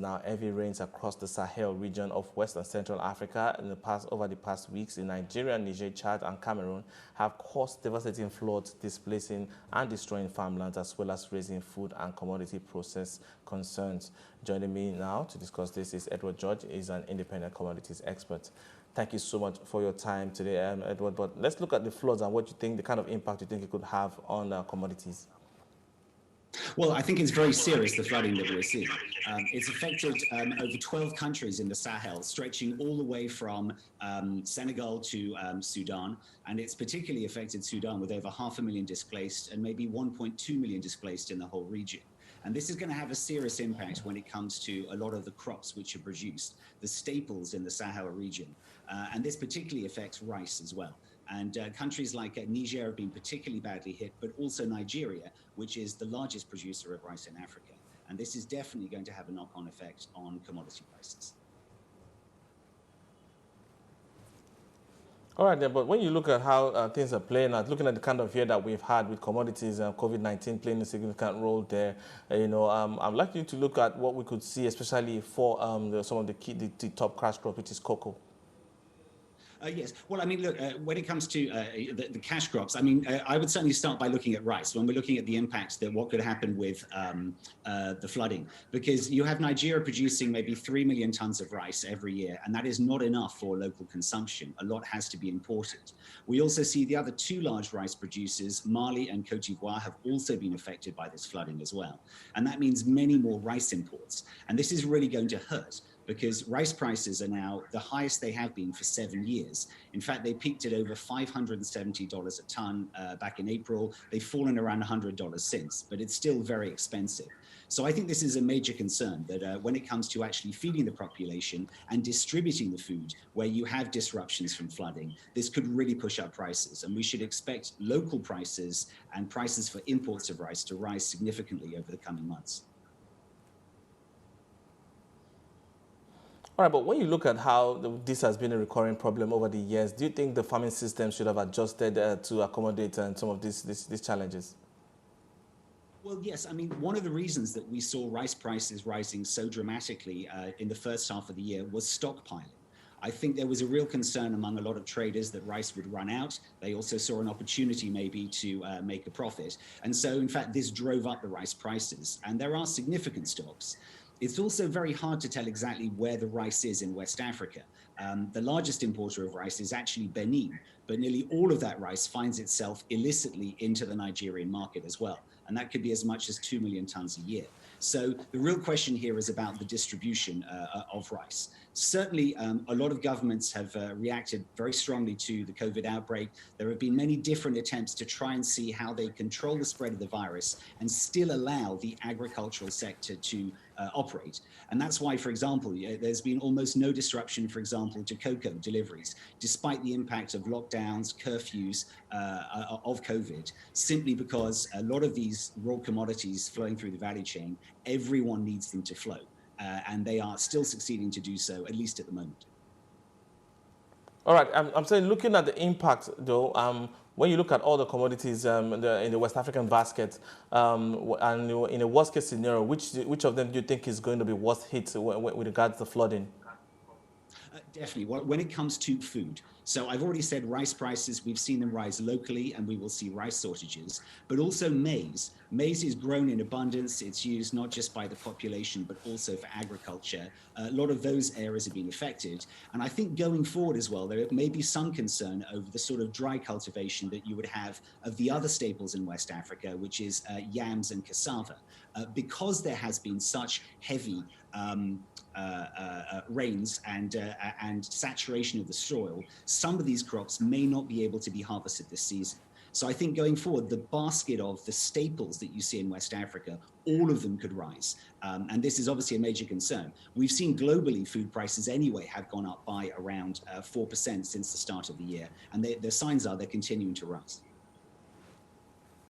now. Heavy rains across the Sahel region of West and Central Africa over the past weeks in Nigeria, Niger, Chad, and Cameroon have caused devastating floods, displacing and destroying farmlands, as well as raising food and commodity process concerns. Joining me now to discuss this is Edward George. He's an independent commodities expert. Thank you so much for your time today, Edward. But let's look at the floods and what you think, the kind of impact you think it could have on commodities. Well, I think it's very serious, the flooding that we're seeing. It's affected over 12 countries in the Sahel, stretching all the way from Senegal to Sudan. And it's particularly affected Sudan with over 500,000 displaced and maybe 1.2 million displaced in the whole region. And this is going to have a serious impact when it comes to a lot of the crops which are produced, the staples in the Sahel region. And this particularly affects rice as well. And countries like Niger have been particularly badly hit, but also Nigeria, which is the largest producer of rice in Africa. And this is definitely going to have a knock-on effect on commodity prices. All right, then, but when you look at how things are playing out, looking at the kind of year that we've had with commodities and COVID-19 playing a significant role there, I'd like you to look at what we could see, especially for some of the top cash crop, which is cocoa. Yes. Well, I mean, look, when it comes to the cash crops, I mean, I would certainly start by looking at rice when we're looking at the impact that what could happen with the flooding, because you have Nigeria producing maybe 3 million tons of rice every year, and that is not enough for local consumption. A lot has to be imported. We also see the other two large rice producers, Mali and Cote d'Ivoire, have also been affected by this flooding as well. And that means many more rice imports. And this is really going to hurt, because rice prices are now the highest they have been for 7 years. In fact, they peaked at over $570 a ton back in April. They've fallen around $100 since, but it's still very expensive. So I think this is a major concern, that when it comes to actually feeding the population and distributing the food where you have disruptions from flooding, this could really push up prices. And we should expect local prices and prices for imports of rice to rise significantly over the coming months. All right, but when you look at how this has been a recurring problem over the years, do you think the farming system should have adjusted to accommodate some of these challenges? Well, yes. I mean, one of the reasons that we saw rice prices rising so dramatically in the first half of the year was stockpiling. I think there was a real concern among a lot of traders that rice would run out. They also saw an opportunity maybe to make a profit. And so, in fact, this drove up the rice prices. And there are significant stocks. It's also very hard to tell exactly where the rice is in West Africa. The largest importer of rice is actually Benin, but nearly all of that rice finds itself illicitly into the Nigerian market as well. And that could be as much as 2 million tons a year. So the real question here is about the distribution of rice. Certainly, a lot of governments have reacted very strongly to the COVID outbreak. There have been many different attempts to try and see how they control the spread of the virus and still allow the agricultural sector to operate. And that's why, for example, there's been almost no disruption, for example, to cocoa deliveries, despite the impact of lockdowns, curfews of COVID, simply because a lot of these raw commodities flowing through the value chain, everyone needs them to flow. And they are still succeeding to do so, at least at the moment. All right, I'm saying, looking at the impact, though, when you look at all the commodities in the West African basket, and in a worst-case scenario, which of them do you think is going to be worst hit with regards to flooding? Definitely. When it comes to food, so I've already said rice prices, we've seen them rise locally, and we will see rice shortages, but also maize. Maize is grown in abundance. It's used not just by the population, but also for agriculture. A lot of those areas have been affected. And I think going forward as well, there may be some concern over the sort of dry cultivation that you would have of the other staples in West Africa, which is yams and cassava. Because there has been such heavy rains and saturation of the soil, some of these crops may not be able to be harvested this season. So I think going forward, the basket of the staples that you see in West Africa, all of them could rise. And this is obviously a major concern. We've seen globally food prices anyway have gone up by around 4% since the start of the year. And the signs are they're continuing to rise.